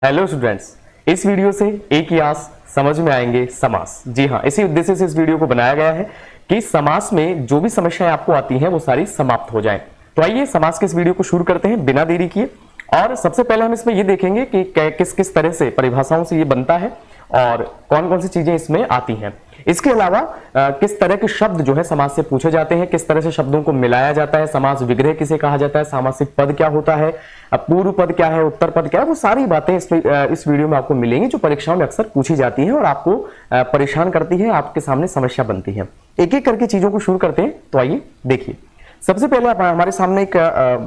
Hello students, इस video से एक ही आस समझ में आएंगे समास। जी हाँ, इसी उद्देश्य से इस वीडियो को बनाया गया है कि समास में जो भी समस्याएं आपको आती हैं वो सारी समाप्त हो जाएं। तो आइए समास के इस वीडियो को शुरू करते हैं बिना देरी किए। और सबसे पहले हम इसमें ये देखेंगे कि किस किस तरह से परिभाषाओं से ये बनता है और कौन कौन सी चीजें इसमें आती हैं। इसके अलावा किस तरह के शब्द जो है समास से पूछे जाते हैं, किस तरह से शब्दों को मिलाया जाता है, समास विग्रह किसे कहा जाता है, सामासिक पद क्या होता है, पूर्व पद क्या है, उत्तर पद क्या है, वो सारी बातें इस वीडियो में आपको मिलेंगी जो परीक्षाओं में अक्सर पूछी जाती हैं और आपको परेशान करती है, आपके सामने समस्या बनती है। एक एक करके चीजों को शुरू करते हैं। तो आइए देखिए, सबसे पहले हमारे सामने एक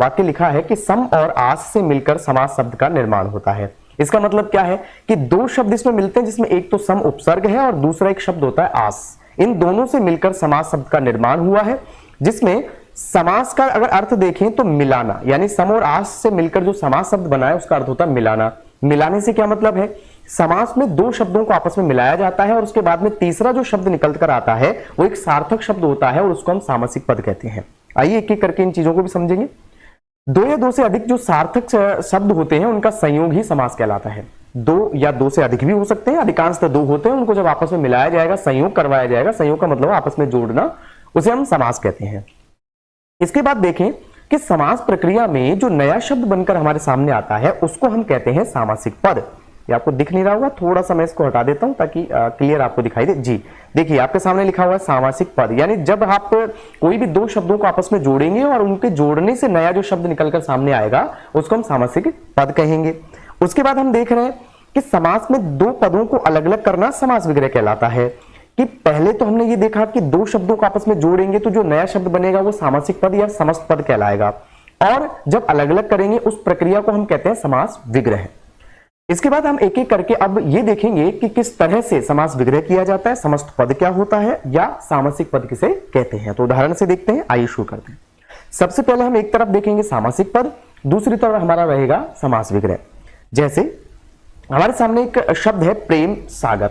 वाक्य लिखा है कि सम और आस से मिलकर समास शब्द का निर्माण होता है। इसका मतलब क्या है कि दो शब्द इसमें मिलते हैं, जिसमें एक तो सम उपसर्ग है और दूसरा एक शब्द होता है आस। इन दोनों से मिलकर समास शब्द का निर्माण हुआ है, जिसमें समास का अगर अर्थ देखें तो मिलाना, यानी सम और आस से मिलकर जो समास शब्द बना है उसका अर्थ होता है मिलाना। मिलाने से क्या मतलब है, समास में दो शब्दों को आपस में मिलाया जाता है और उसके बाद में तीसरा जो शब्द निकल कर आता है वो एक सार्थक शब्द होता है और उसको हम सामासिक पद कहते हैं। आइए एक एक करके इन चीजों को भी समझेंगे। दो या दो से अधिक जो सार्थक शब्द होते हैं उनका संयोग ही समास कहलाता है। दो या दो से अधिक भी हो सकते हैं, अधिकांशतः दो होते हैं। उनको जब आपस में मिलाया जाएगा, संयोग करवाया जाएगा, संयोग का मतलब आपस में जोड़ना, उसे हम समास कहते हैं। इसके बाद देखें कि समास प्रक्रिया में जो नया शब्द बनकर हमारे सामने आता है उसको हम कहते हैं सामासिक पद। ये आपको दिख नहीं रहा होगा, थोड़ा सा मैं इसको हटा देता हूं ताकि क्लियर आपको दिखाई दे। जी देखिए, आपके सामने लिखा हुआ है सामासिक पद, यानी जब आप कोई भी दो शब्दों को आपस में जोड़ेंगे और उनके जोड़ने से नया जो शब्द निकलकर सामने आएगा उसको हम सामासिक पद कहेंगे। उसके बाद हम देख रहे हैं कि समास में दो पदों को अलग अलग करना समास विग्रह कहलाता है। कि पहले तो हमने ये देखा कि दो शब्दों को आपस में जोड़ेंगे तो जो नया शब्द बनेगा वो सामासिक पद या समस्त पद कहलाएगा, और जब अलग अलग करेंगे उस प्रक्रिया को हम कहते हैं समास विग्रह। इसके बाद हम एक एक करके अब ये देखेंगे कि किस तरह से समास विग्रह किया जाता है, समस्त पद क्या होता है या सामासिक पद किसे कहते हैं। तो उदाहरण से देखते हैं, आइए शुरू करते हैं। सबसे पहले हम एक तरफ देखेंगे सामासिक पद, दूसरी तरफ हमारा रहेगा समास विग्रह। जैसे हमारे सामने एक शब्द है प्रेम सागर।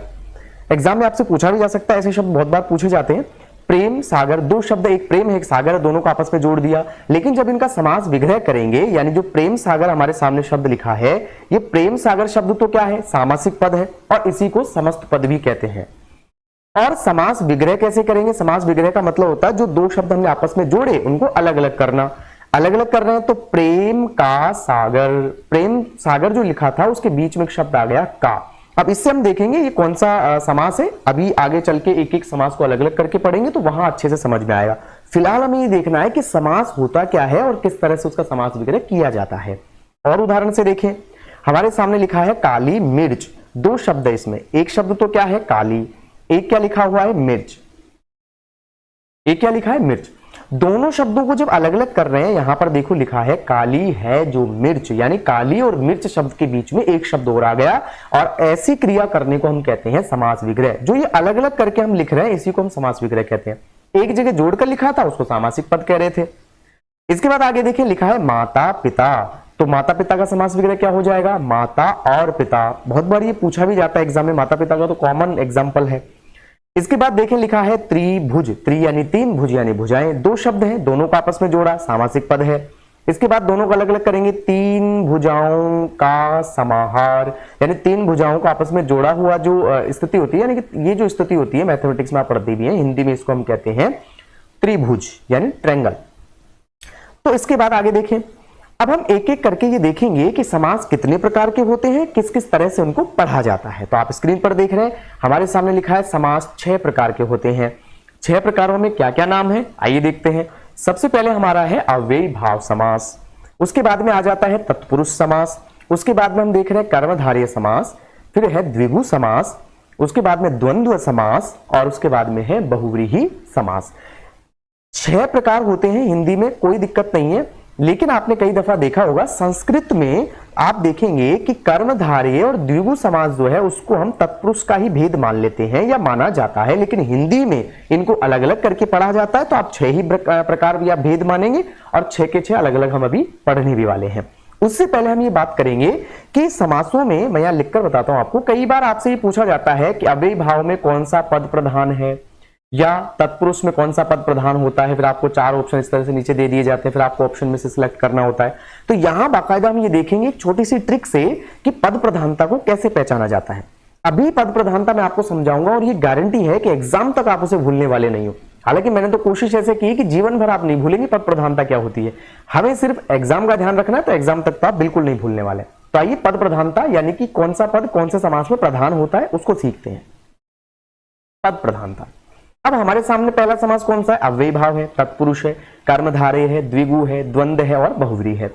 एग्जाम में आपसे पूछा भी जा सकता है, ऐसे शब्द बहुत बार पूछे जाते हैं। प्रेम सागर, दो शब्द, एक प्रेम है एक सागर है, दोनों को आपस में जोड़ दिया। लेकिन जब इनका समास विग्रह करेंगे, यानी जो प्रेम सागर हमारे सामने शब्द लिखा है, ये प्रेम सागर शब्द तो क्या है, सामासिक पद है और इसी को समस्त पद भी कहते हैं। और समास विग्रह कैसे करेंगे, समास विग्रह का मतलब होता है जो दो शब्द हमने आपस में जोड़े उनको अलग अलग करना। अलग अलग कर रहे हैं तो प्रेम का सागर, प्रेम सागर जो लिखा था उसके बीच में एक शब्द आ गया का। अब इससे हम देखेंगे ये कौन सा समास है, अभी आगे चल के एक एक समास को अलग अलग करके पढ़ेंगे तो वहां अच्छे से समझ में आएगा। फिलहाल हमें ये देखना है कि समास होता क्या है और किस तरह से उसका समास विग्रह किया जाता है। और उदाहरण से देखें, हमारे सामने लिखा है काली मिर्च। दो शब्द है इसमें, एक शब्द तो क्या है काली, एक क्या लिखा हुआ है मिर्च, एक क्या लिखा है मिर्च। दोनों शब्दों को जब अलग अलग कर रहे हैं, यहां पर देखो लिखा है काली है जो मिर्च, यानी काली और मिर्च शब्द के बीच में एक शब्द और आ गया और ऐसी क्रिया करने को हम कहते हैं समास विग्रह। जो ये अलग अलग करके हम लिख रहे हैं इसी को हम समास विग्रह कहते हैं। एक जगह जोड़कर लिखा था उसको सामासिक पद कह रहे थे। इसके बाद आगे देखिए लिखा है माता पिता, तो माता पिता का समास विग्रह क्या हो जाएगा, माता और पिता। बहुत बार ये पूछा भी जाता है एग्जाम में, माता पिता का तो कॉमन एग्जाम्पल है। इसके बाद देखें लिखा है त्रिभुज, त्रि यानी तीन, भुज यानी भुजाएं। दो शब्द हैं, दोनों को आपस में जोड़ा, सामासिक पद है। इसके बाद दोनों को अलग अलग करेंगे, तीन भुजाओं का समाहार, यानी तीन भुजाओं को आपस में जोड़ा हुआ जो स्थिति होती है, यानी कि ये जो स्थिति होती है मैथमेटिक्स में आप पढ़ती भी है, हिंदी में इसको हम कहते हैं त्रिभुज यानी ट्रायंगल। तो इसके बाद आगे देखें, अब हम एक एक करके ये देखेंगे कि समास कितने प्रकार के होते हैं, किस किस तरह से उनको पढ़ा जाता है। तो आप स्क्रीन पर देख रहे हैं, हमारे सामने लिखा है समास 6 प्रकार के होते हैं। 6 प्रकारों में क्या क्या नाम है, आइए देखते हैं। सबसे पहले हमारा है अव्ययी भाव समास, उसके बाद में आ जाता है तत्पुरुष समास, उसके बाद में हम देख रहे हैं कर्मधारय समास, फिर है द्विगु समास, उसके बाद में द्वंद्व समास और उसके बाद में है बहुव्रीहि समास। 6 प्रकार होते हैं, हिंदी में कोई दिक्कत नहीं है। लेकिन आपने कई दफा देखा होगा संस्कृत में आप देखेंगे कि कर्मधारय और द्विगु समास जो है उसको हम तत्पुरुष का ही भेद मान लेते हैं या माना जाता है, लेकिन हिंदी में इनको अलग अलग करके पढ़ा जाता है। तो आप 6 ही प्रकार या भेद मानेंगे और 6 के 6 अलग अलग हम अभी पढ़ने भी वाले हैं। उससे पहले हम ये बात करेंगे कि समासों में, मैं यहां लिखकर बताता हूं आपको, कई बार आपसे ये पूछा जाता है कि अव्ययी भाव में कौन सा पद प्रधान है, या तत्पुरुष में कौन सा पद प्रधान होता है, फिर आपको 4 ऑप्शन इस तरह से नीचे दे दिए जाते हैं, फिर आपको ऑप्शन में से सिलेक्ट करना होता है। तो यहां बाकायदा हम ये देखेंगे एक छोटी सी ट्रिक से कि पद प्रधानता को कैसे पहचाना जाता है। अभी पद प्रधानता मैं आपको समझाऊंगा और ये गारंटी है कि एग्जाम तक आप उसे भूलने वाले नहीं हो। हालांकि मैंने तो कोशिश ऐसे की कि जीवन भर आप नहीं भूलेंगे पद प्रधानता क्या होती है। हमें सिर्फ एग्जाम का ध्यान रखना है, तो एग्जाम तक तो आप बिल्कुल नहीं भूलने वाले। तो आइए पद प्रधानता यानी कि कौन सा पद कौन से समास में प्रधान होता है उसको सीखते हैं। पद प्रधानता। अब हमारे सामने पहला समास कौन सा है? अव्ययी भाव है, तत्पुरुष है, कर्मधारय है, द्विगु है, द्वंद्व है और बहुव्रीहि है।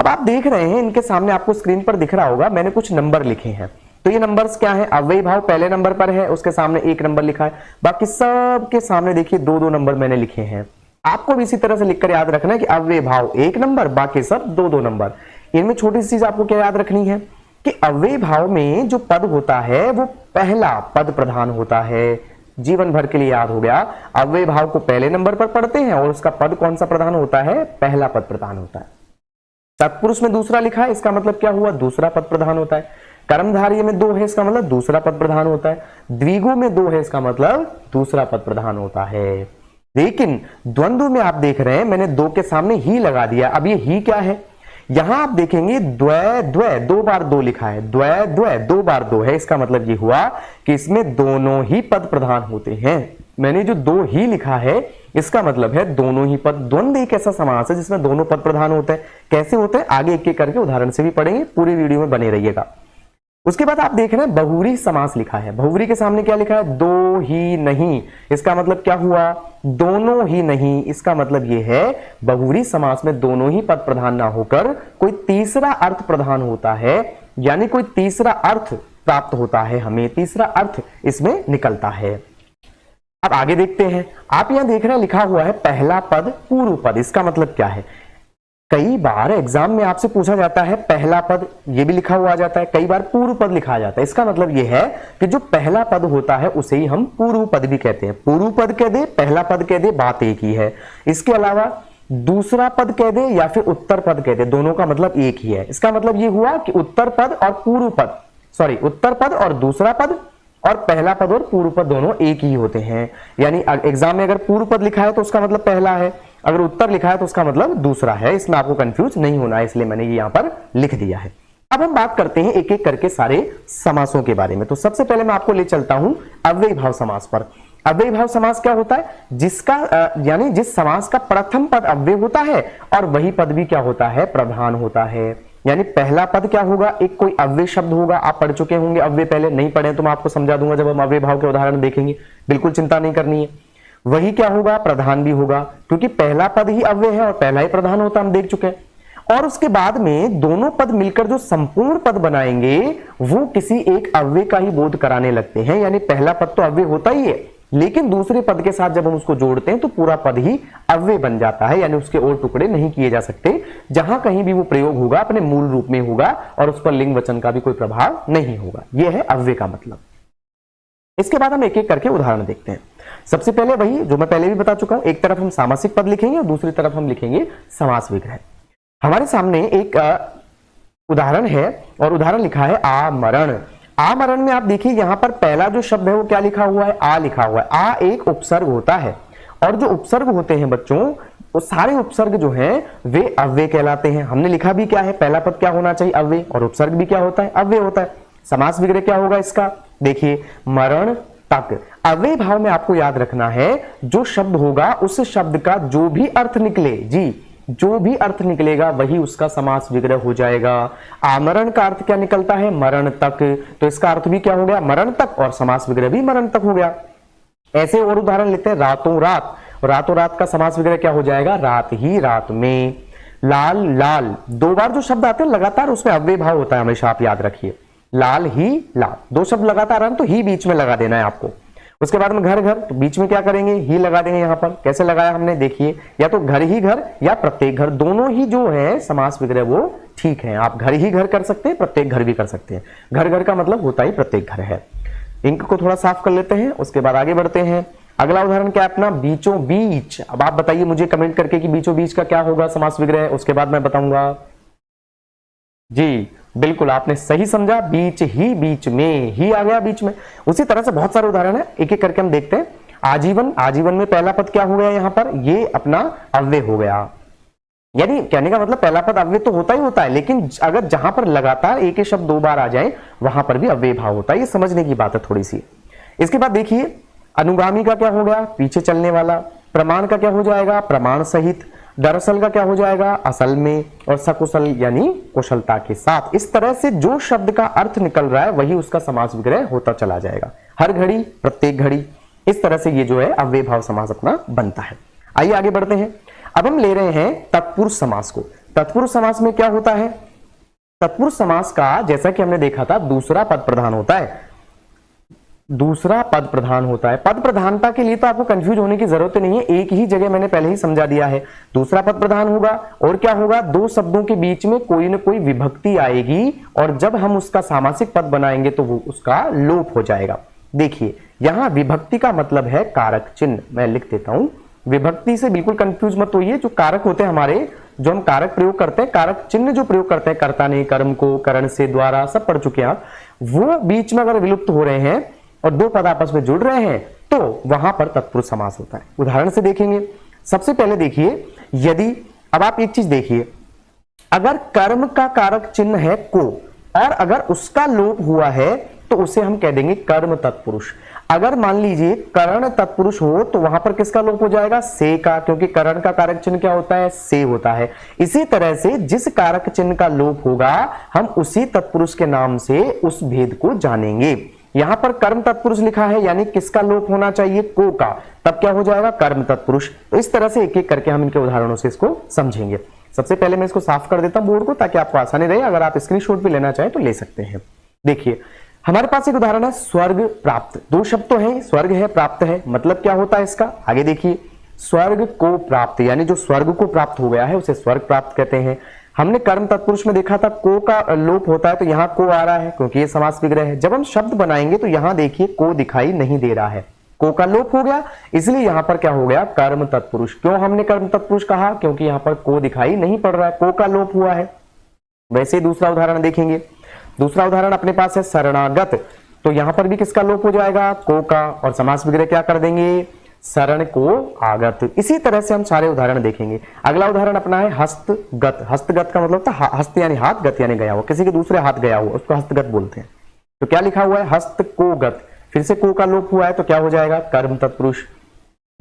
अब आप देख रहे हैं इनके सामने आपको स्क्रीन पर दिख रहा होगा मैंने कुछ नंबर लिखे हैं। तो ये नंबर्स क्या है? अव्ययी भाव पहले नंबर पर है, उसके सामने 1 नंबर लिखा है, बाकी सब के सामने देखिए 2-2 नंबर मैंने लिखे हैं। आपको भी इसी तरह से लिखकर याद रखना है कि अव्ययी भाव 1 नंबर, बाकी सब 2-2 नंबर। इनमें छोटी सी चीज आपको क्या याद रखनी है कि अव्ययी भाव में जो पद होता है वो पहला पद प्रधान होता है। जीवन भर के लिए याद हो गया, अव्ययी भाव को पहले नंबर पर पढ़ते हैं और उसका पद कौन सा प्रधान होता है? पहला पद प्रधान होता है। तत्पुरुष में दूसरा लिखा है, इसका मतलब क्या हुआ? दूसरा पद प्रधान होता है। कर्मधारय में 2 है, इसका मतलब दूसरा पद प्रधान होता है। द्विगु में 2 है, इसका मतलब दूसरा पद प्रधान होता है। लेकिन द्वंद्व में आप देख रहे हैं मैंने 2 के सामने ही लगा दिया। अब ये ही क्या है? यहां आप देखेंगे द्वय द्वय 2 बार 2 लिखा है, द्वय द्वय 2 बार 2 है। इसका मतलब ये हुआ कि इसमें दोनों ही पद प्रधान होते हैं। मैंने जो 2 ही लिखा है इसका मतलब है दोनों ही पद। द्वंद्व एक ऐसा समास है जिसमें दोनों पद प्रधान होते हैं। कैसे होते हैं आगे एक एक करके उदाहरण से भी पढ़ेंगे, पूरी वीडियो में बने रहिएगा। उसके बाद आप देख रहे हैं बहुव्रीहि समास लिखा है। बहुव्रीहि के सामने क्या लिखा है? 2 ही नहीं। इसका मतलब क्या हुआ? दोनों ही नहीं। इसका मतलब यह है बहुव्रीहि समास में दोनों ही पद प्रधान ना होकर कोई तीसरा अर्थ प्रधान होता है, यानी कोई तीसरा अर्थ प्राप्त होता है, हमें तीसरा अर्थ इसमें निकलता है। अब आगे देखते हैं। आप यहां देख रहे हैं लिखा हुआ है पहला पद पूर्व पद। इसका मतलब क्या है? कई बार एग्जाम में आपसे पूछा जाता है पहला पद, ये भी लिखा हुआ आ जाता है, कई बार पूर्व पद लिखा जाता है। इसका मतलब यह है कि जो पहला पद होता है उसे ही हम पूर्व पद भी कहते हैं। पूर्व पद कह दे, पहला पद कह दे, बात एक ही है। इसके अलावा दूसरा पद कह दे या फिर उत्तर पद कह दे, दोनों का मतलब एक ही है। इसका मतलब यह हुआ कि उत्तर पद और पूर्व पद, सॉरी उत्तर पद और दूसरा पद और पहला पद और पूर्व पद दोनों एक ही होते हैं। यानी एग्जाम में अगर पूर्व पद लिखा है तो उसका मतलब पहला है, अगर उत्तर लिखा है तो उसका मतलब दूसरा है। इसमें आपको कंफ्यूज नहीं होना है, इसलिए मैंने ये यहां पर लिख दिया है। अब हम बात करते हैं एक एक करके सारे समासों के बारे में। तो सबसे पहले मैं आपको ले चलता हूं अव्ययी भाव समास पर। अव्ययी भाव समास क्या होता है? जिसका यानी जिस समास का प्रथम पद अव्यय होता है और वही पद भी क्या होता है? प्रधान होता है। यानी पहला पद क्या होगा? एक कोई अव्यय शब्द होगा। आप पढ़ चुके होंगे अव्यय, पहले नहीं पढ़े तो मैं आपको समझा दूंगा जब हम अव्यय भाव के उदाहरण देखेंगे, बिल्कुल चिंता नहीं करनी है। वही क्या होगा? प्रधान भी होगा, क्योंकि पहला पद ही अव्यय है और पहला ही प्रधान होता हम देख चुके हैं। और उसके बाद में दोनों पद मिलकर जो संपूर्ण पद बनाएंगे वो किसी एक अव्यय का ही बोध कराने लगते हैं। यानी पहला पद तो अव्यय होता ही है, लेकिन दूसरे पद के साथ जब हम उसको जोड़ते हैं तो पूरा पद ही अव्यय बन जाता है। यानी उसके और टुकड़े नहीं किए जा सकते। जहां कहीं भी वो प्रयोग होगा अपने मूल रूप में होगा और उस पर लिंग वचन का भी कोई प्रभाव नहीं होगा। यह है अव्यय का मतलब। इसके बाद हम एक एक करके उदाहरण देखते हैं। सबसे पहले वही जो मैं पहले भी बता चुका हूं, एक तरफ हम सामासिक पद लिखेंगे और दूसरी तरफ हम लिखेंगे समास विग्रह। हमारे सामने एक उदाहरण है और उदाहरण लिखा है आमरण। आमरण में आप देखिए यहां पर पहला जो शब्द है वो क्या लिखा हुआ है? आ लिखा हुआ है। आ एक उपसर्ग होता है और जो उपसर्ग होते हैं बच्चों वो सारे उपसर्ग जो हैं वे अव्यय कहलाते हैं। हमने लिखा भी क्या है? पहला पद क्या होना चाहिए? अव्यय, और उपसर्ग भी क्या होता है? अव्यय होता है। समास विग्रह क्या होगा इसका? देखिए मरण तक। अव्यय भाव में आपको याद रखना है जो शब्द होगा उस शब्द का जो भी अर्थ निकले, जी जो भी अर्थ निकलेगा वही उसका समास विग्रह हो जाएगा। आमरण का अर्थ क्या निकलता है? मरण तक, तो इसका अर्थ भी क्या हो गया? मरण तक, और समास विग्रह भी मरण तक हो गया। ऐसे और उदाहरण लेते हैं रातों रात। रातों रात का समास विग्रह क्या हो जाएगा? रात ही रात में। लाल लाल 2 बार जो शब्द आते हैं लगातार उसमें अव्यय भाव होता है, हमेशा आप याद रखिए। लाल ही लाल, 2 शब्द लगातार आए तो ही बीच में लगा देना है आपको। उसके बाद में घर घर, तो बीच में क्या करेंगे? ही लगा देंगे। यहां पर कैसे लगाया हमने देखिए, या तो घर ही घर या प्रत्येक घर, दोनों ही जो है समास विग्रह वो ठीक है। आप घर ही घर कर सकते हैं, प्रत्येक घर भी कर सकते हैं। घर घर का मतलब होता ही प्रत्येक घर है। इंक को थोड़ा साफ कर लेते हैं, उसके बाद आगे बढ़ते हैं। अगला उदाहरण क्या है अपना? बीचों बीच। अब आप बताइए मुझे कमेंट करके कि बीचों बीच का क्या होगा समास विग्रह, उसके बाद मैं बताऊंगा। जी बिल्कुल आपने सही समझा, बीच ही बीच में, ही आ गया बीच में। उसी तरह से बहुत सारे उदाहरण है, एक एक करके हम देखते हैं। आजीवन, आजीवन में पहला पद क्या हो गया यहाँ पर, ये अपना अव्यय हो गया। यानी कहने का मतलब पहला पद अव्यय तो होता ही होता है, लेकिन अगर जहां पर लगातार एक ही शब्द दो बार आ जाए वहां पर भी अव्यय भाव होता है। ये समझने की बात है थोड़ी सी। इसके बाद देखिए अनुगामी का क्या हो गया, पीछे चलने वाला। प्रमाण का क्या हो जाएगा, प्रमाण सहित। दरअसल का क्या हो जाएगा, असल में। और सकुशल यानी कुशलता के साथ। इस तरह से जो शब्द का अर्थ निकल रहा है वही उसका समास विग्रह होता चला जाएगा, हर घड़ी, प्रत्येक घड़ी। इस तरह से ये जो है अव्यय भाव समास अपना बनता है। आइए आगे बढ़ते हैं। अब हम ले रहे हैं तत्पुरुष समास को। तत्पुरुष समास में क्या होता है, तत्पुरुष समास का जैसा कि हमने देखा था दूसरा पद प्रधान होता है, दूसरा पद प्रधान होता है। पद प्रधानता के लिए तो आपको कंफ्यूज होने की जरूरत नहीं है, एक ही जगह मैंने पहले ही समझा दिया है। दूसरा पद प्रधान होगा और क्या होगा, दो शब्दों के बीच में कोई ना कोई विभक्ति आएगी और जब हम उसका सामासिक पद बनाएंगे तो वो उसका लोप हो जाएगा। देखिए यहां विभक्ति का मतलब है कारक चिन्ह, मैं लिख देता हूं। विभक्ति से बिल्कुल कंफ्यूज मत होइए। जो कारक होते हैं हमारे, जो हम कारक प्रयोग करते हैं, कारक चिन्ह जो प्रयोग करते हैं, कर्ता ने, कर्म को, करण से, द्वारा, सब पढ़ चुके हैं आप, वो बीच में अगर विलुप्त हो रहे हैं और दो पद आपस में जुड़ रहे हैं तो वहां पर तत्पुरुष समास होता है। उदाहरण से देखेंगे। सबसे पहले देखिए, यदि अब आप एक चीज देखिए, अगर कर्म का कारक चिन्ह है को और अगर उसका लोप हुआ है तो उसे हम कह देंगे कर्म तत्पुरुष। अगर मान लीजिए करण तत्पुरुष हो तो वहां पर किसका लोप हो जाएगा, से का, क्योंकि करण का कारक चिन्ह क्या होता है, से होता है। इसी तरह से जिस कारक चिन्ह का लोप होगा हम उसी तत्पुरुष के नाम से उस भेद को जानेंगे। यहां पर कर्म तत्पुरुष लिखा है यानी किसका लोप होना चाहिए, को का, तब क्या हो जाएगा, कर्म तत्पुरुष। तो इस तरह से एक एक करके हम इनके उदाहरणों से इसको समझेंगे। सबसे पहले मैं इसको साफ कर देता हूं बोर्ड को ताकि आपको आसानी रहे, अगर आप स्क्रीनशॉट भी लेना चाहें तो ले सकते हैं। देखिए हमारे पास एक उदाहरण है, स्वर्ग प्राप्त। दो शब्द तो है, स्वर्ग है, प्राप्त है। मतलब क्या होता है इसका, आगे देखिए, स्वर्ग को प्राप्त यानी जो स्वर्ग को प्राप्त हो गया है उसे स्वर्ग प्राप्त कहते हैं। हमने कर्म तत्पुरुष में देखा था को का लोप होता है तो यहां को आ रहा है क्योंकि ये समास विग्रह है। जब हम शब्द बनाएंगे तो यहां देखिए को दिखाई नहीं दे रहा है, को का लोप हो गया, इसलिए यहां पर क्या हो गया, कर्म तत्पुरुष। क्यों हमने कर्म तत्पुरुष कहा, क्योंकि यहां पर को दिखाई नहीं पड़ रहा है, को का लोप हुआ है। वैसे दूसरा उदाहरण देखेंगे। दूसरा उदाहरण अपने पास है शरणागत। तो यहां पर भी किसका लोप हो जाएगा, को का, और समास विग्रह क्या कर देंगे, शरण को आगत। इसी तरह से हम सारे उदाहरण देखेंगे। अगला उदाहरण अपना है हस्तगत। हस्तगत का मतलब था हस्त यानी हाथ, गत यानी गया हुआ, किसी के दूसरे हाथ गया हुआ, उसको हस्तगत बोलते हैं। तो क्या लिखा हुआ है, हस्त को गत, फिर से को का लोप हुआ है तो क्या हो जाएगा, कर्म तत्पुरुष।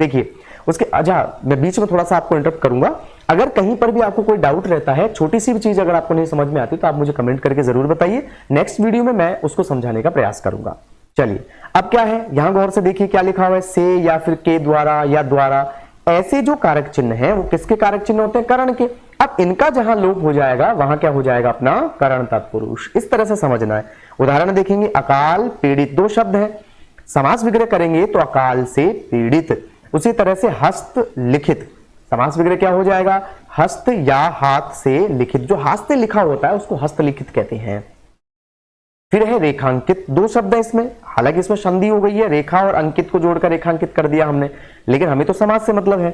देखिए उसके अच्छा मैं बीच में थोड़ा सा आपको इंटरप्ट करूंगा। अगर कहीं पर भी आपको कोई डाउट रहता है, छोटी सी भी चीज अगर आपको नहीं समझ में आती तो आप मुझे कमेंट करके जरूर बताइए। नेक्स्ट वीडियो में मैं उसको समझाने का प्रयास करूंगा। चलिए अब क्या है, यहां गौर से देखिए क्या लिखा हुआ है, से या फिर के द्वारा या द्वारा। ऐसे जो कारक चिन्ह है वो किसके कारक चिन्ह होते हैं, करण के। अब इनका जहां लोप हो जाएगा वहां क्या हो जाएगा, अपना करण तत्पुरुष। इस तरह से समझना है। उदाहरण देखेंगे, अकाल पीड़ित, दो शब्द है, समास विग्रह करेंगे तो अकाल से पीड़ित। उसी तरह से हस्त लिखित, समास विग्रह क्या हो जाएगा, हस्त या हाथ से लिखित। जो हाथ से लिखा होता है उसको हस्तलिखित कहते हैं। फिर है रेखांकित, दो शब्द है इसमें, हालांकि इसमें संधि हो गई है, रेखा और अंकित को जोड़कर रेखांकित कर दिया हमने, लेकिन हमें तो समास से मतलब है।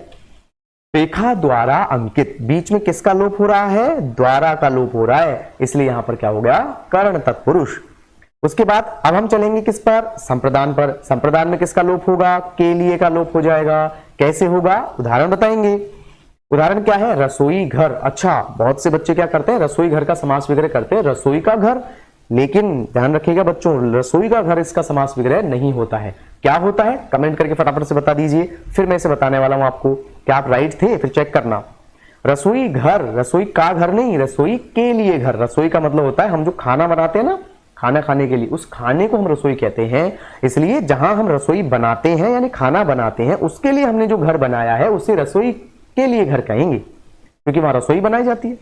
रेखा द्वारा अंकित, बीच में किसका लोप हो रहा है, द्वारा का लोप हो रहा है, इसलिए यहां पर क्या हो गया, कर्ण तत्पुरुष। उसके बाद अब हम चलेंगे किस पर, संप्रदान पर। संप्रदान में किसका लोप होगा, के लिए का लोप हो जाएगा। कैसे होगा, उदाहरण बताएंगे। उदाहरण क्या है, रसोई घर। अच्छा बहुत से बच्चे क्या करते हैं, रसोई घर का समास विग्रह करते हैं रसोई का घर, लेकिन ध्यान रखिएगा बच्चों, रसोई का घर इसका समास विग्रह नहीं होता है। क्या होता है, कमेंट करके फटाफट से बता दीजिए, फिर मैं इसे बताने वाला हूं आपको। क्या आप राइट थे, फिर चेक करना। रसोई घर, रसोई का घर नहीं, रसोई के लिए घर। रसोई का मतलब होता है हम जो खाना बनाते हैं ना, खाना खाने के लिए, उस खाने को हम रसोई कहते हैं। इसलिए जहां हम रसोई बनाते हैं यानी खाना बनाते हैं, उसके लिए हमने जो घर बनाया है उसे रसोई के लिए घर कहेंगे, क्योंकि वहां रसोई बनाई जाती है।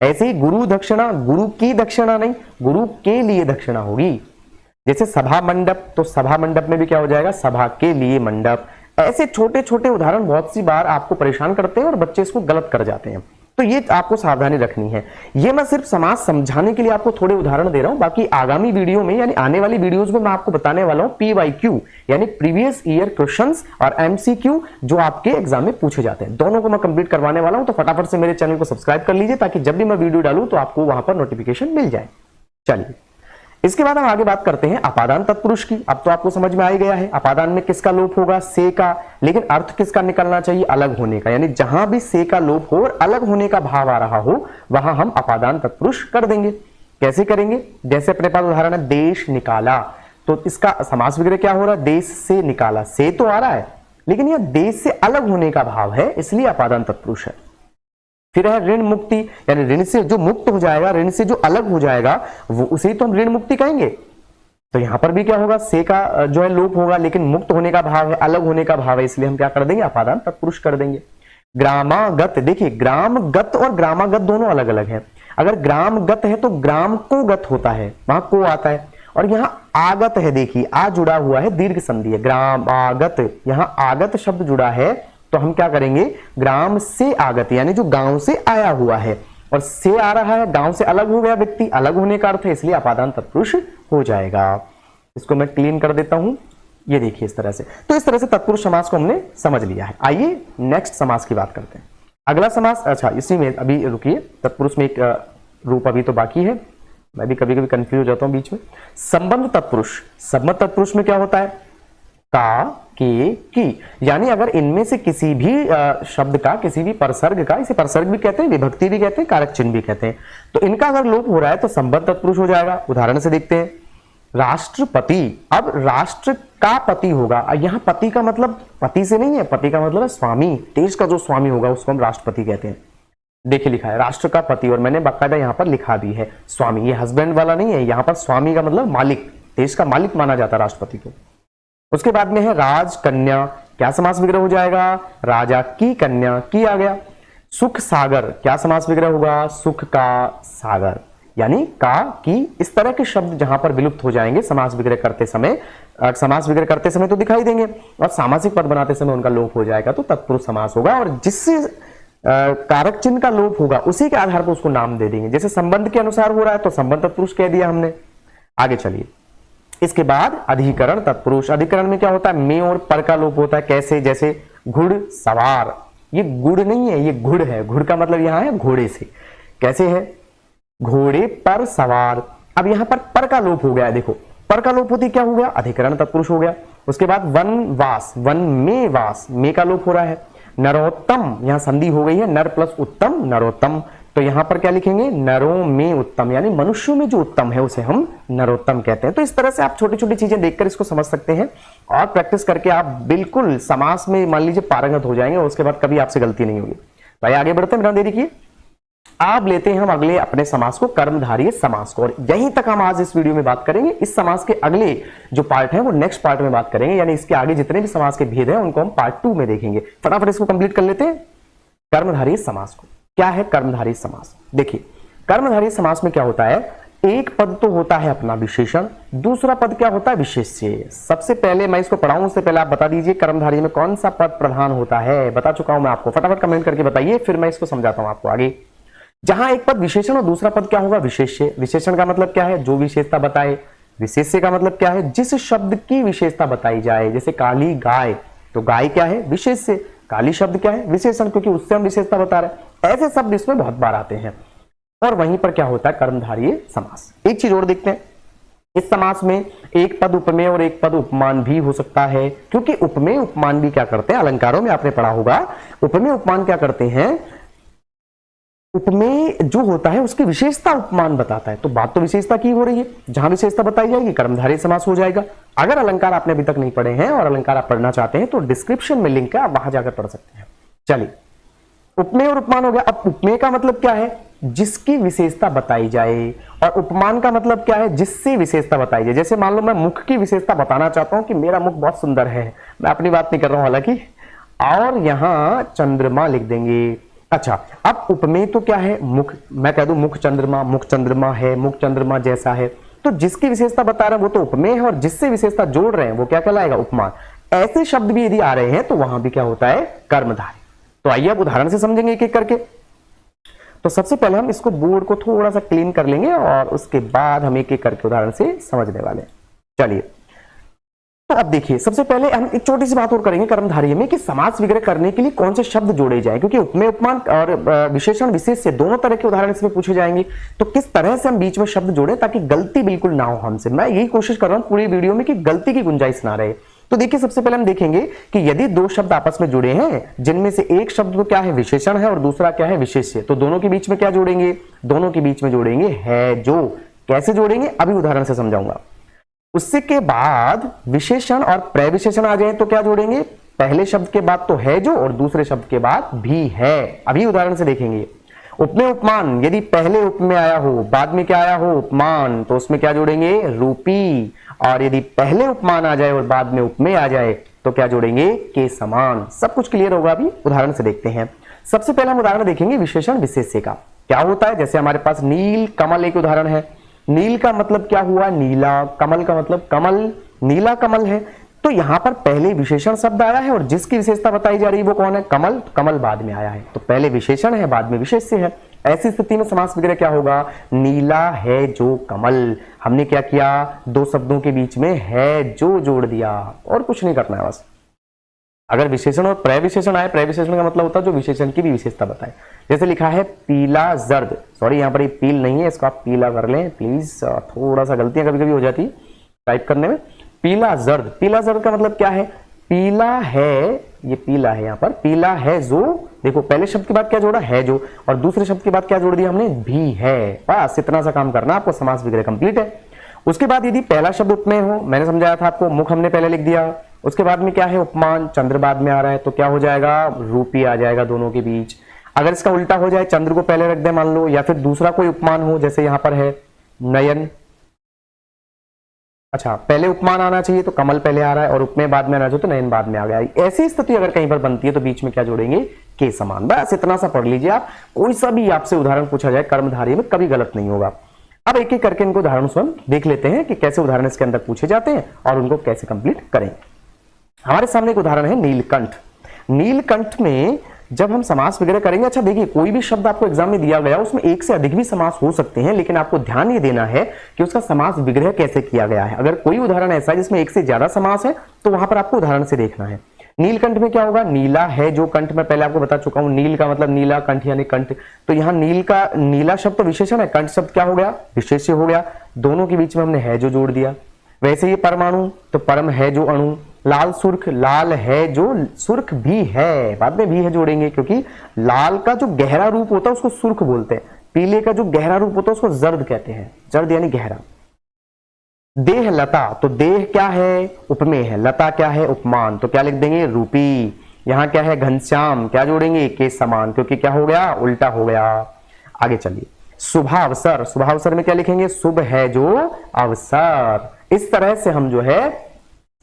ऐसे ही गुरु दक्षिणा, गुरु की दक्षिणा नहीं, गुरु के लिए दक्षिणा होगी। जैसे सभा मंडप, तो सभा मंडप में भी क्या हो जाएगा, सभा के लिए मंडप। ऐसे छोटे छोटे उदाहरण बहुत सी बार आपको परेशान करते हैं और बच्चे इसको गलत कर जाते हैं, तो ये आपको सावधानी रखनी है। ये मैं सिर्फ समास समझाने के लिए आपको थोड़े उदाहरण दे रहा हूं, बाकी आगामी वीडियो में यानी आने वाली वीडियोस में मैं आपको बताने वाला हूं PYQ यानी प्रीवियस ईयर क्वेश्चंस और MCQ जो आपके एग्जाम में पूछे जाते हैं, दोनों को मैं कंप्लीट करवाने वाला हूं। तो फटाफट से मेरे चैनल को सब्सक्राइब कर लीजिए ताकि जब भी मैं वीडियो डालूं तो आपको वहां पर नोटिफिकेशन मिल जाए। चलिए इसके बाद हम आगे बात करते हैं अपादान तत्पुरुष की। अब तो आपको समझ में आ ही गया है अपादान में किसका लोप होगा, से का, लेकिन अर्थ किसका निकलना चाहिए, अलग होने का। यानी जहां भी से का लोप हो और अलग होने का भाव आ रहा हो वहां हम अपादान तत्पुरुष कर देंगे। कैसे करेंगे, जैसे अपने पास उदाहरण है देश निकाला, तो इसका समास विग्रह क्या हो रहा है, देश से निकाला, से तो आ रहा है लेकिन यह देश से अलग होने का भाव है इसलिए अपादान तत्पुरुष है। फिर है ऋण मुक्ति, यानी ऋण से जो मुक्त हो जाएगा, ऋण से जो अलग हो जाएगा वो उसे तो हम ऋण मुक्ति कहेंगे। तो यहां पर भी क्या होगा, से का जो है लोप होगा लेकिन मुक्त होने का भाव है, अलग होने का भाव है, इसलिए हम क्या कर देंगे, अपादान तत्पुरुष कर देंगे। ग्रामागत, देखिए ग्रामगत और ग्रामागत दोनों अलग अलग है। अगर ग्रामगत है तो ग्राम को गत होता है, वहां को आता है, और यहां आगत है, देखिए आ जुड़ा हुआ है, दीर्घ संधि है, ग्राम आगत, यहां आगत शब्द जुड़ा है तो हम क्या करेंगे, ग्राम से आगत, यानी जो गांव से आया हुआ है, और से आ रहा है, गांव से अलग हो गया व्यक्ति, अलग होने का अर्थ है, इसलिए अपादान तत्पुरुष हो जाएगा। इसको मैं क्लीन कर देता हूं, ये देखिए इस तरह से। तो इस तरह से तत्पुरुष समास को हमने समझ लिया है। आइए नेक्स्ट समास की बात करते हैं। अगला समास, अच्छा इसी में अभी रुकिए, तत्पुरुष में एक रूप अभी तो बाकी है, मैं भी कभी कभी कंफ्यूज हो जाता हूं बीच में। संबंध तत्पुरुष, संबंध तत्पुरुष में क्या होता है, का, के, की, यानी अगर इनमें से किसी भी शब्द का, किसी भी परसर्ग का, इसे परसर्ग भी कहते हैं, विभक्ति भी कहते हैं, कारक चिन्ह भी कहते हैं, तो इनका अगर लोप हो रहा है तो संबंध तत्पुरुष हो जाएगा। उदाहरण से देखते हैं, राष्ट्रपति, अब राष्ट्र का पति होगा, यहां पति का मतलब पति से नहीं है, पति का मतलब है स्वामी, देश का जो स्वामी होगा उसको हम राष्ट्रपति कहते हैं। देखिए लिखा है राष्ट्र का पति, और मैंने बाकायदा यहां पर लिखा भी है स्वामी, ये हस्बैंड वाला नहीं है, यहां पर स्वामी का मतलब मालिक, देश का मालिक माना जाता है राष्ट्रपति को। उसके बाद में है राजकन्या, क्या समास विग्रह हो जाएगा, राजा की कन्या, की आ गया। सुख सागर, क्या समास विग्रह होगा, सुख का सागर, यानी का, की, इस तरह के शब्द जहां पर विलुप्त हो जाएंगे समास विग्रह करते समय, समास विग्रह करते समय तो दिखाई देंगे और सामासिक पद बनाते समय उनका लोप हो जाएगा तो तत्पुरुष समास होगा, और जिससे कारक चिन्ह का लोप होगा उसी के आधार पर उसको नाम दे देंगे। जैसे संबंध के अनुसार हो रहा है तो संबंध तत्पुरुष कह दिया हमने। आगे चलिए, इसके बाद अधिकरण तत्पुरुष। अधिकरण में क्या होता है, में और पर का लोप होता है। कैसे, जैसे घुड़ सवार, ये गुड़ नहीं है, ये घुड़ है, घुड़ का मतलब यहां है घोड़े से। कैसे है, घोड़े पर सवार, अब यहां पर का लोप हो गया है, देखो पर का लोप होती क्या हो गया, अधिकरण तत्पुरुष हो गया। उसके बाद वनवास, वन में वास, में का लोप हो रहा है। नरोत्तम, यहां संधि हो गई है, नर प्लस उत्तम, नरोत्तम, तो यहां पर क्या लिखेंगे, नरों में उत्तम, यानी मनुष्यों में जो उत्तम है उसे हम नरोत्तम कहते हैं। तो इस तरह से आप छोटी छोटी चीजें देखकर इसको समझ सकते हैं और प्रैक्टिस करके आप बिल्कुल समास में मान लीजिए पारंगत हो जाएंगे और उसके बाद कभी आपसे गलती नहीं होगी। तो आइए आगे बढ़ते हैं, बिना देरी किए आप लेते हैं हम अगले अपने समास को, कर्मधारय समास को, और यहीं तक हम आज इस वीडियो में बात करेंगे। इस समास के अगले जो पार्ट है वो नेक्स्ट पार्ट में बात करेंगे, यानी इसके आगे जितने भी समास के भेद हैं उनको हम पार्ट 2 में देखेंगे। फटाफट इसको कंप्लीट कर लेते हैं। कर्मधारय समास को, क्या है कर्मधारय समास, देखिए कर्मधारय समास में क्या होता है, एक पद तो होता है अपना विशेषण, दूसरा पद क्या होता है विशेष्य। सबसे पहले मैं इसको पढ़ाऊं उससे पहले आप बता दीजिए कर्मधारय में कौन सा पद प्रधान होता है, बता चुका हूं मैं आपको, फटाफट कमेंट करके बताइए, फिर मैं इसको समझाता हूं आपको आगे। जहां एक पद विशेषण और दूसरा पद क्या होगा विशेष्य। विशेषण का मतलब क्या है, जो विशेषता बताए। विशेष्य का मतलब क्या है, जिस शब्द की विशेषता बताई जाए। जैसे काली गाय, तो गाय क्या है विशेष्य, काली शब्द क्या है विशेषण, क्योंकि उससे हम विशेषता बता रहे हैं। ऐसे शब्द इसमें बहुत बार आते हैं। और वहीं पर क्या होता है कर्मधारय समास। एक चीज और देखते हैं, इस समास में एक पद उपमेय और एक पद उपमान भी हो सकता है, क्योंकि उपमेय उपमान भी क्या करते हैं, अलंकारों में आपने पढ़ा होगा, उपमेय उपमान क्या करते हैं, उपमेय जो होता है उसकी विशेषता उपमान बताता है। तो बात तो विशेषता की हो रही है, जहां विशेषता बताई जाएगी कर्मधारय समास हो जाएगा। अगर अलंकार आपने अभी तक नहीं पढ़े हैं और अलंकार आप पढ़ना चाहते हैं तो डिस्क्रिप्शन में लिंक है, आप वहां जाकर पढ़ सकते हैं। चलिए, उपमेय और उपमान हो गया। अब उपमेय का मतलब क्या है, जिसकी विशेषता बताई जाए, और उपमान का मतलब क्या है, जिससे विशेषता बताई जाए। जैसे मान लो मैं मुख की विशेषता बताना चाहता हूं कि मेरा मुख बहुत सुंदर है, मैं अपनी बात नहीं कर रहा हूं हालांकि, और यहां चंद्रमा लिख देंगे। अच्छा, अब उपमेय तो क्या है, मुख, मैं कह दूं मुख चंद्रमा है, मुख चंद्रमा जैसा है, तो जिसकी विशेषता बता रहे हैं वो तो उपमेय है, और जिससे विशेषता जोड़ रहे हैं वो क्या कहलाएगा उपमान। ऐसे शब्द भी यदि आ रहे हैं तो वहां भी क्या होता है कर्मधारय। तो आइए अब उदाहरण से समझेंगे एक एक करके। तो सबसे पहले हम इसको बोर्ड को थोड़ा सा क्लीन कर लेंगे और उसके बाद हम एक एक करके उदाहरण से समझने वाले हैं। चलिए, तो अब देखिए, सबसे पहले हम एक छोटी सी बात और करेंगे कर्मधारय में कि समास विग्रह करने के लिए कौन से शब्द जोड़े जाएं, क्योंकि उपमेय उपमान और विशेषण विशेष्य दोनों तरह के उदाहरण इसमें पूछे जाएंगे। तो किस तरह से हम बीच में शब्द जोड़े ताकि गलती बिल्कुल ना हो हमसे। मैं यही कोशिश कर रहा हूं पूरी वीडियो में कि गलती की गुंजाइश ना रहे। तो देखिए, सबसे पहले हम देखेंगे कि यदि दो शब्द आपस में जुड़े हैं जिनमें से एक शब्द तो क्या है, विशेषण है, और दूसरा क्या है, विशेष्य, तो दोनों के बीच में क्या जोड़ेंगे, दोनों के बीच में जोड़ेंगे है जो। कैसे जोड़ेंगे अभी उदाहरण से समझाऊंगा। उससे के बाद विशेषण और प्रविशेषण आ जाए तो क्या जोड़ेंगे, पहले शब्द के बाद तो है जो और दूसरे शब्द के बाद भी है। अभी उदाहरण से देखेंगे। उपमेय उपमान, यदि पहले उपमेय आया हो बाद में क्या आया हो, उपमान, तो उसमें क्या जोड़ेंगे, रूपी। और यदि पहले उपमान आ जाए और बाद में उपमेय आ जाए तो क्या जोड़ेंगे, के समान। सब कुछ क्लियर होगा। अभी उदाहरण से देखते हैं। सबसे पहले हम उदाहरण देखेंगे विशेषण विशेष्य का। क्या होता है, जैसे हमारे पास नील कमल एक उदाहरण है। नील का मतलब क्या हुआ, नीला, कमल का मतलब कमल, नीला कमल है। तो यहां पर पहले विशेषण शब्द आया है और जिसकी विशेषता बताई जा रही है वो कौन है, कमल। कमल बाद में आया है, तो पहले विशेषण है बाद में विशेष्य है। ऐसी स्थिति में समास विग्रह क्या होगा, नीला है जो कमल। हमने क्या किया, दो शब्दों के बीच में है जो जोड़ दिया, और कुछ नहीं करना है बस। अगर विशेषण और प्रविशेषण आए, प्रविशेषण का मतलब होता है जो विशेषण की भी विशेषता बताए। जैसे लिखा है पीला जर्द, सॉरी यहाँ पर ये पील नहीं है, इसको आप पीला कर लें प्लीज, थोड़ा सा गलतियां कभी कभी हो जाती टाइप करने में। पीला जर्द, पीला जर्द का मतलब क्या है, पीला है, ये पीला है, यहाँ पर पीला है जो, देखो पहले शब्द के बाद क्या जोड़ा, है जो, और दूसरे शब्द के बाद क्या जोड़ दिया हमने, भी है। बस इतना सा काम करना, आपको समास विग्रह कंप्लीट है। उसके बाद यदि पहला शब्द उपमेय हो, मैंने समझाया था आपको, मुख हमने पहले लिख दिया। उसके बाद में क्या है, उपमान, चंद्र बाद में आ रहा है, तो क्या हो जाएगा, रूपी आ जाएगा दोनों के बीच। अगर इसका उल्टा हो जाए, चंद्र को पहले रख दे मान लो, या फिर दूसरा कोई उपमान हो, जैसे यहां पर है नयन, अच्छा पहले उपमान आना चाहिए तो कमल पहले आ रहा है, और उपमेय बाद में आना चाहिए तो नयन बाद में आ गया। ऐसी स्थिति अगर कहीं पर बनती है तो बीच में क्या जोड़ेंगे, के समान। बस इतना सा पढ़ लीजिए आप, कोई सा भी आपसे उदाहरण पूछा जाए कर्मधारय में कभी गलत नहीं होगा। अब एक एक करके इनको उदाहरण स्वयं देख लेते हैं कि कैसे उदाहरण इसके अंदर पूछे जाते हैं और उनको कैसे कंप्लीट करें। हमारे सामने एक उदाहरण है नीलकंठ। नीलकंठ में जब हम समास वगैरह करेंगे, अच्छा देखिए कोई भी शब्द आपको एग्जाम में दिया गया उसमें एक से अधिक भी समास हो सकते हैं, लेकिन आपको ध्यान ये देना है कि उसका समास विग्रह कैसे किया गया है। अगर कोई उदाहरण ऐसा है जिसमें एक से ज्यादा समास है तो वहां पर आपको उदाहरण से देखना है। नीलकंठ में क्या होगा, नीला है जो कंठ, मैं पहले आपको बता चुका हूं, नील का मतलब नीला, कंठ यानी कंठ। तो यहाँ नील का, नीला शब्द तो विशेषण है, कंठ शब्द क्या हो गया, विशेष्य हो गया। दोनों के बीच में हमने है जो जोड़ दिया। वैसे ये परमाणु, तो परम है जो अणु। लाल सुर्ख, लाल है जो सुर्ख भी है, बाद में भी है जोड़ेंगे, क्योंकि लाल का जो गहरा रूप होता है उसको सुर्ख बोलते हैं, पीले का जो गहरा रूप होता है उसको जर्द कहते हैं, जर्द यानी गहरा। देह लता, तो देह क्या है, उपमेय है, लता क्या है, उपमान, तो क्या लिख देंगे, रूपी। यहां क्या है, घनश्याम, क्या जोड़ेंगे, के समान, क्योंकि क्या हो गया, उल्टा हो गया। आगे चलिए, शुभावसर, शुभावसर में क्या लिखेंगे, शुभ है जो अवसर। इस तरह से हम जो है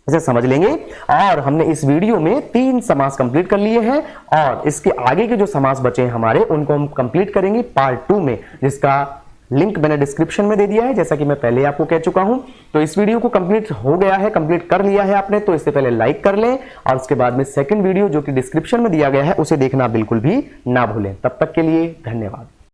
इसे समझ लेंगे। और हमने इस वीडियो में 3 समास कंप्लीट कर लिए हैं, और इसके आगे के जो समास बचे हैं हमारे उनको हम कंप्लीट करेंगे पार्ट 2 में, जिसका लिंक मैंने डिस्क्रिप्शन में दे दिया है, जैसा कि मैं पहले आपको कह चुका हूं। तो इस वीडियो को कंप्लीट हो गया है, कंप्लीट कर लिया है आपने, तो इससे पहले लाइक कर लें, और उसके बाद में सेकंड वीडियो जो कि डिस्क्रिप्शन में दिया गया है उसे देखना बिल्कुल भी ना भूलें। तब तक के लिए धन्यवाद।